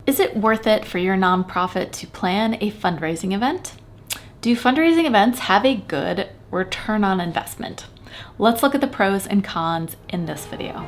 Is it worth it for your nonprofit to plan a fundraising event? Do fundraising events have a good return on investment? Let's look at the pros and cons in this video.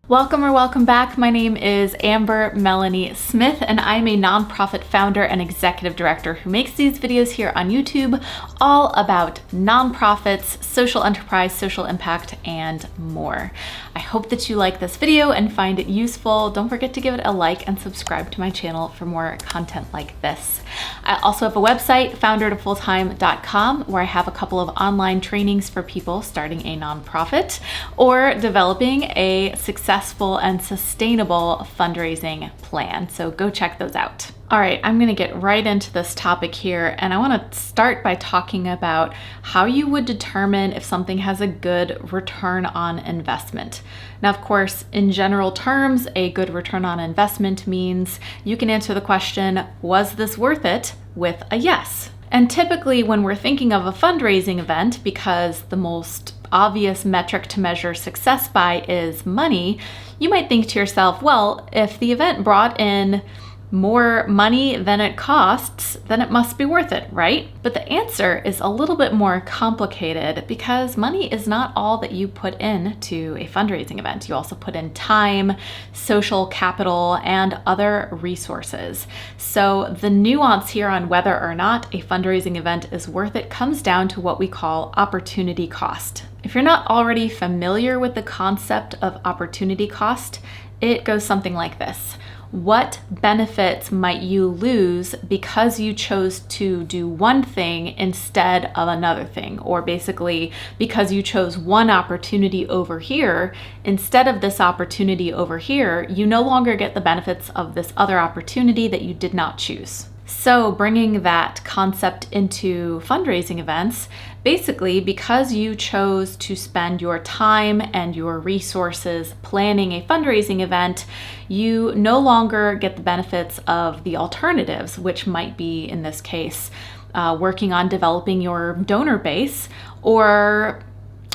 Welcome back. My name is Amber Melanie Smith, and I'm a nonprofit founder and executive director who makes these videos here on YouTube all about nonprofits, social enterprise, social impact, and more. I hope that you like this video and find it useful. Don't forget to give it a like and subscribe to my channel for more content like this. I also have a website, foundertofulltime.com, where I have a couple of online trainings for people starting a nonprofit or developing a successful and sustainable fundraising plan. So go check those out. All right, I'm going to get right into this topic here, and I want to start by talking about how you would determine if something has a good return on investment. Now, of course, in general terms, a good return on investment means you can answer the question, was this worth it, with a yes. And typically when we're thinking of a fundraising event, because the most obvious metric to measure success by is money, you might think to yourself, well, if the event brought in more money than it costs, then it must be worth it, right? But the answer is a little bit more complicated because money is not all that you put into a fundraising event. You also put in time, social capital, and other resources. So the nuance here on whether or not a fundraising event is worth it comes down to what we call opportunity cost. If you're not already familiar with the concept of opportunity cost, it goes something like this. What benefits might you lose because you chose to do one thing instead of another thing? Or basically, because you chose one opportunity over here instead of this opportunity over here, you no longer get the benefits of this other opportunity that you did not choose. So bringing that concept into fundraising events, basically because you chose to spend your time and your resources planning a fundraising event, you no longer get the benefits of the alternatives, which might be, in this case, working on developing your donor base or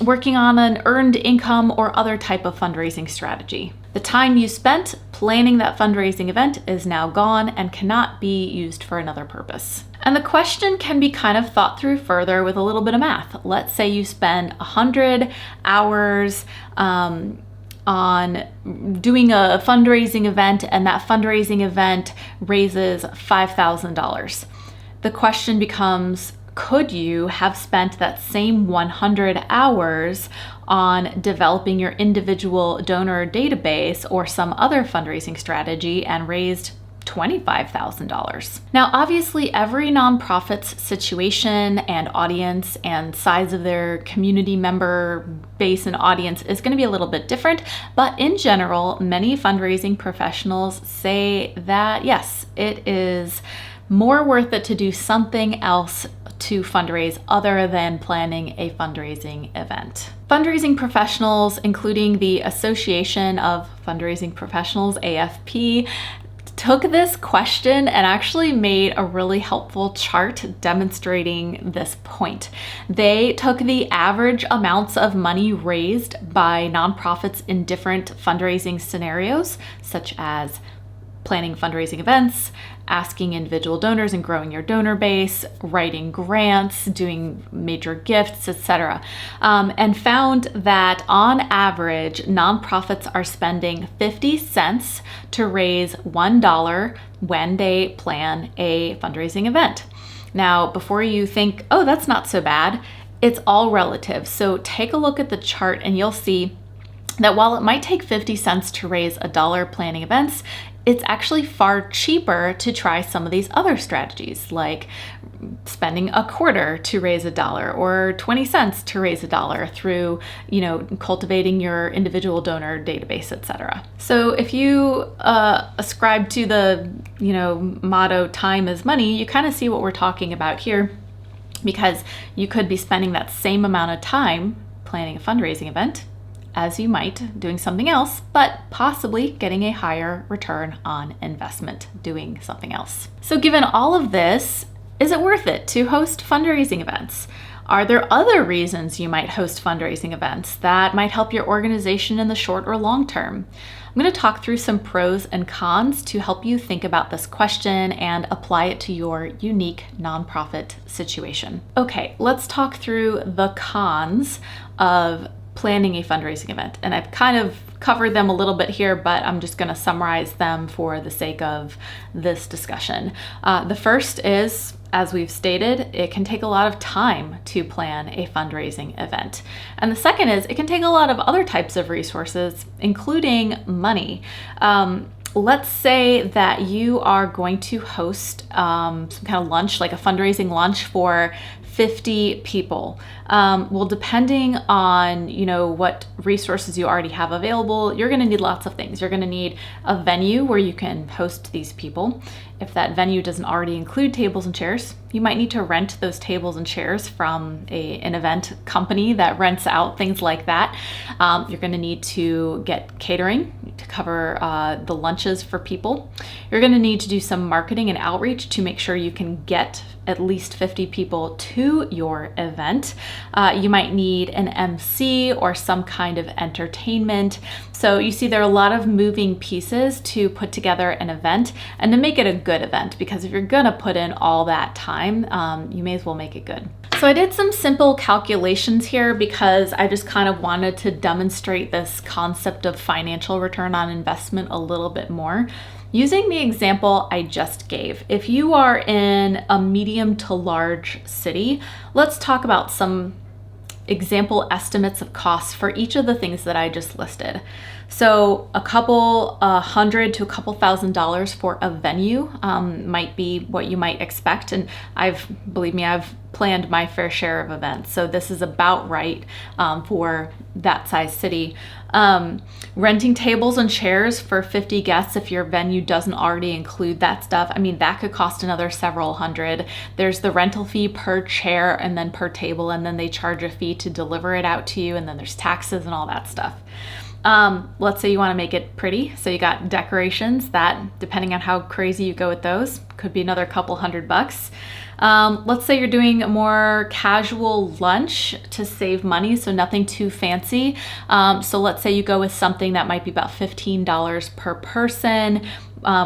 working on an earned income or other type of fundraising strategy. The time you spent planning that fundraising event is now gone and cannot be used for another purpose. And the question can be kind of thought through further with a little bit of math. Let's say you spend 100 hours on doing a fundraising event, and that fundraising event raises $5,000. The question becomes, could you have spent that same 100 hours on developing your individual donor database or some other fundraising strategy and raised $25,000? Now, obviously, every nonprofit's situation and audience and size of their community member base and audience is going to be a little bit different, but in general, many fundraising professionals say that yes, it is more worth it to do something else to fundraise other than planning a fundraising event. Fundraising professionals, including the Association of Fundraising Professionals, AFP, took this question and actually made a really helpful chart demonstrating this point. They took the average amounts of money raised by nonprofits in different fundraising scenarios, such as planning fundraising events, asking individual donors and growing your donor base, writing grants, doing major gifts, etc., and found that on average, nonprofits are spending 50 cents to raise $1 when they plan a fundraising event. Now, before you think, oh, that's not so bad, it's all relative. So take a look at the chart and you'll see that while it might take 50 cents to raise $1 planning events, it's actually far cheaper to try some of these other strategies, like spending a quarter to raise $1 or 20 cents to raise $1 through, cultivating your individual donor database, etc. So if you ascribe to the, motto, time is money, you kind of see what we're talking about here, because you could be spending that same amount of time planning a fundraising event as you might doing something else, but possibly getting a higher return on investment doing something else. So given all of this, is it worth it to host fundraising events? Are there other reasons you might host fundraising events that might help your organization in the short or long term? I'm going to talk through some pros and cons to help you think about this question and apply it to your unique nonprofit situation. Okay, let's talk through the cons of planning a fundraising event. And I've kind of covered them a little bit here, but I'm just going to summarize them for the sake of this discussion. The first is, as we've stated, it can take a lot of time to plan a fundraising event. And the second is it can take a lot of other types of resources, including money. Let's say that you are going to host some kind of lunch, like a fundraising lunch for 50 people. Well, depending on, what resources you already have available, you're going to need lots of things. You're going to need a venue where you can host these people. If that venue doesn't already include tables and chairs, you might need to rent those tables and chairs from an event company that rents out things like that. You're going to need to get catering to cover the lunches for people. You're going to need to do some marketing and outreach to make sure you can get at least 50 people to your event. You might need an MC or some kind of entertainment. So you see there are a lot of moving pieces to put together an event and to make it a good event, because if you're gonna put in all that time, you may as well make it good. So I did some simple calculations here because I just kind of wanted to demonstrate this concept of financial return on investment a little bit more. Using the example I just gave, if you are in a medium to large city, let's talk about some example estimates of costs for each of the things that I just listed. So a couple $100 to a couple $1,000 for a venue might be what you might expect. And believe me, I've planned my fair share of events. So this is about right for that size city. Renting tables and chairs for 50 guests, if your venue doesn't already include that stuff, that could cost another several hundred. There's the rental fee per chair and then per table, and then they charge a fee to deliver it out to you, and then there's taxes and all that stuff. Let's say you want to make it pretty. So you got decorations that, depending on how crazy you go with those, could be another couple $100. Let's say you're doing a more casual lunch to save money, so nothing too fancy. So let's say you go with something that might be about $15 per person,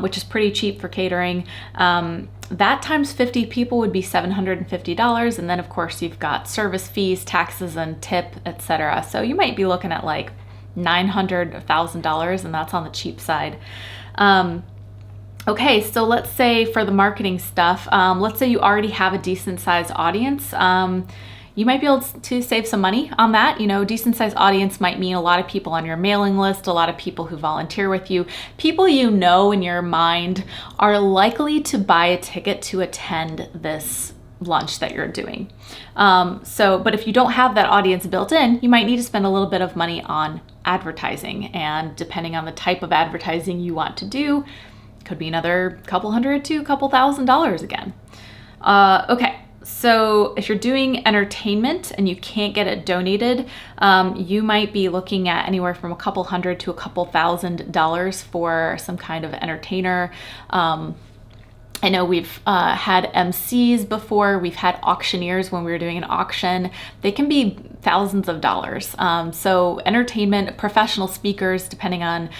which is pretty cheap for catering. That times 50 people would be $750. And then of course you've got service fees, taxes, and tip, etc. So you might be looking at like $900, $1,000, and that's on the cheap side. Okay, so let's say for the marketing stuff, let's say you already have a decent sized audience. You might be able to save some money on that. Decent sized audience might mean a lot of people on your mailing list, a lot of people who volunteer with you, people in your mind are likely to buy a ticket to attend this lunch that you're doing. But if you don't have that audience built in, you might need to spend a little bit of money on advertising. And depending on the type of advertising you want to do, could be another couple $100 to a couple $1,000 again. Okay, so if you're doing entertainment and you can't get it donated, you might be looking at anywhere from a couple $100 to a couple $1,000 for some kind of entertainer. I know we've had MCs before, we've had auctioneers when we were doing an auction. They can be thousands of dollars. So entertainment, professional speakers, depending on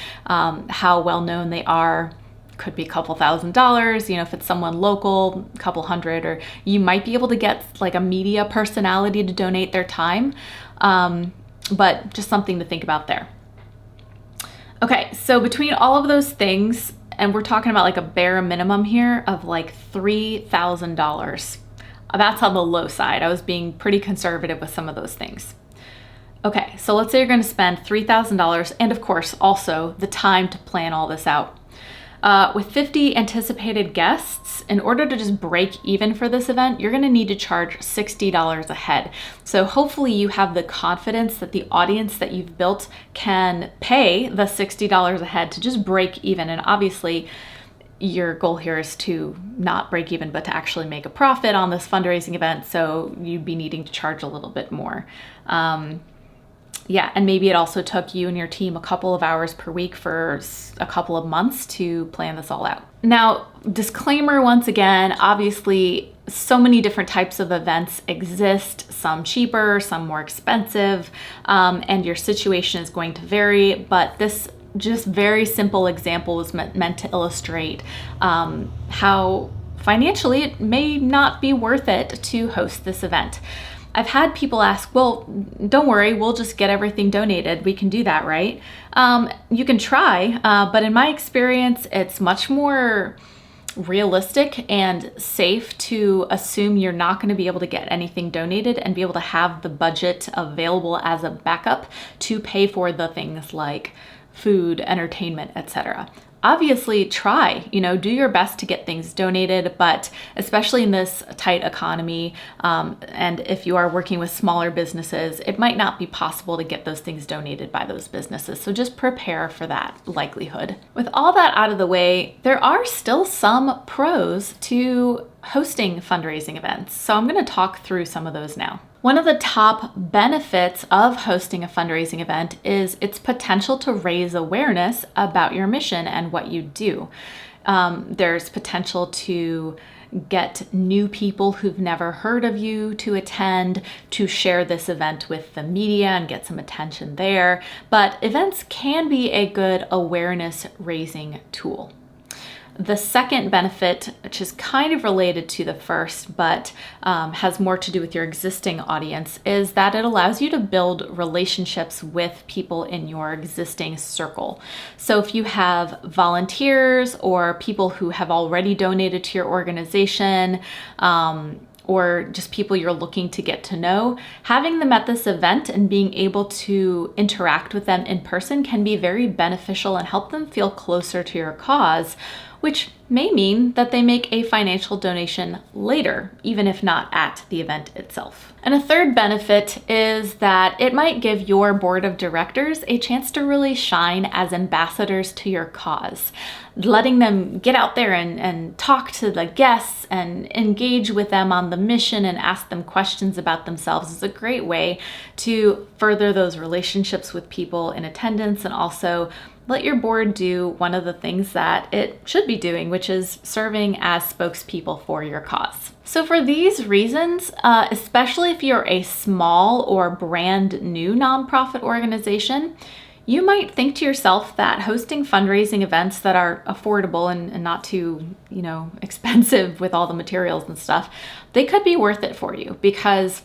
how well known they are, could be a couple $1,000. If it's someone local, a couple $100, or you might be able to get like a media personality to donate their time. But just something to think about there. Okay, so between all of those things, and we're talking about like a bare minimum here of like $3,000. That's on the low side. I was being pretty conservative with some of those things. Okay, so let's say you're going to spend $3,000, and of course also the time to plan all this out. With 50 anticipated guests, in order to just break even for this event, you're going to need to charge $60 a head. So hopefully you have the confidence that the audience that you've built can pay the $60 a head to just break even. And obviously your goal here is to not break even, but to actually make a profit on this fundraising event. So you'd be needing to charge a little bit more. Yeah, and maybe it also took you and your team a couple of hours per week for a couple of months to plan this all out. Now, disclaimer once again, obviously so many different types of events exist, some cheaper, some more expensive, and your situation is going to vary, but this just very simple example was meant to illustrate how financially it may not be worth it to host this event. I've had people ask, well, don't worry, we'll just get everything donated. We can do that, right? You can try, but in my experience, it's much more realistic and safe to assume you're not going to be able to get anything donated and be able to have the budget available as a backup to pay for the things like food, entertainment, etc. Obviously try, do your best to get things donated, but especially in this tight economy, and if you are working with smaller businesses, it might not be possible to get those things donated by those businesses. So just prepare for that likelihood. With all that out of the way, there are still some pros to hosting fundraising events. So I'm going to talk through some of those now. One of the top benefits of hosting a fundraising event is its potential to raise awareness about your mission and what you do. There's potential to get new people who've never heard of you to attend, to share this event with the media and get some attention there. But events can be a good awareness raising tool. The second benefit, which is kind of related to the first, but has more to do with your existing audience, is that it allows you to build relationships with people in your existing circle. So if you have volunteers or people who have already donated to your organization, or just people you're looking to get to know, having them at this event and being able to interact with them in person can be very beneficial and help them feel closer to your cause, which may mean that they make a financial donation later, even if not at the event itself. And a third benefit is that it might give your board of directors a chance to really shine as ambassadors to your cause. Letting them get out there and talk to the guests and engage with them on the mission and ask them questions about themselves is a great way to further those relationships with people in attendance, and also let your board do one of the things that it should be doing, which is serving as spokespeople for your cause. So for these reasons, especially if you're a small or brand new nonprofit organization, you might think to yourself that hosting fundraising events that are affordable and not too, expensive with all the materials and stuff, they could be worth it for you, because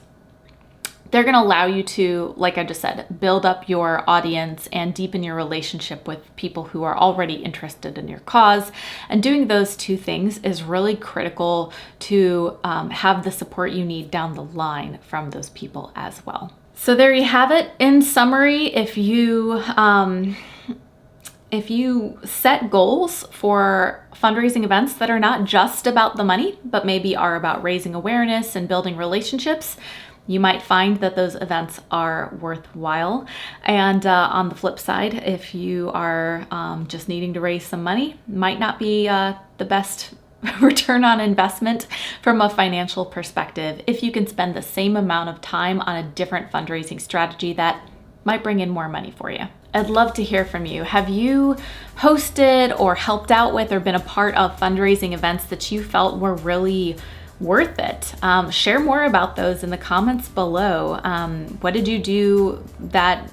they're going to allow you to, like I just said, build up your audience and deepen your relationship with people who are already interested in your cause. And doing those two things is really critical to have the support you need down the line from those people as well. So there you have it. In summary, if you set goals for fundraising events that are not just about the money, but maybe are about raising awareness and building relationships, you might find that those events are worthwhile. And on the flip side, if you are just needing to raise some money, might not be the best return on investment from a financial perspective if you can spend the same amount of time on a different fundraising strategy that might bring in more money for you. I'd love to hear from you. Have you hosted or helped out with or been a part of fundraising events that you felt were really worth it? Share more about those in the comments below. What did you do that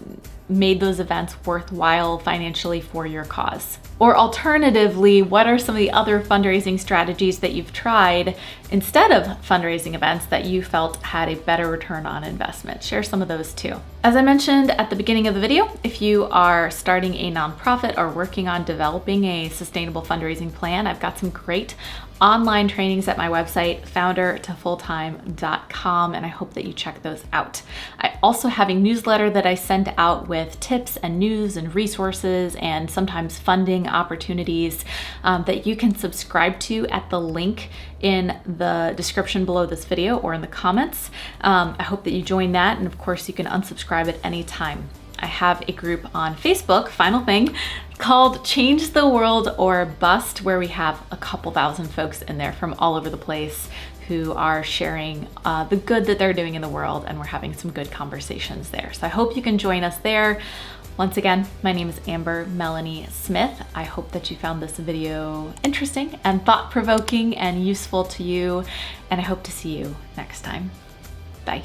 made those events worthwhile financially for your cause? Or alternatively, what are some of the other fundraising strategies that you've tried instead of fundraising events that you felt had a better return on investment? Share some of those too. As I mentioned at the beginning of the video, if you are starting a nonprofit or working on developing a sustainable fundraising plan, I've got some great online trainings at my website, foundertofulltime.com, and I hope that you check those out. I also have a newsletter that I send out with tips and news and resources and sometimes funding opportunities that you can subscribe to at the link in the description below this video or in the comments. I hope that you join that, and of course you can unsubscribe at any time. I have a group on Facebook, final thing, called Change the World or Bust, where we have a couple thousand folks in there from all over the place who are sharing the good that they're doing in the world, and we're having some good conversations there. So I hope you can join us there. Once again, my name is Amber Melanie Smith. I hope that you found this video interesting and thought-provoking and useful to you, and I hope to see you next time. Bye.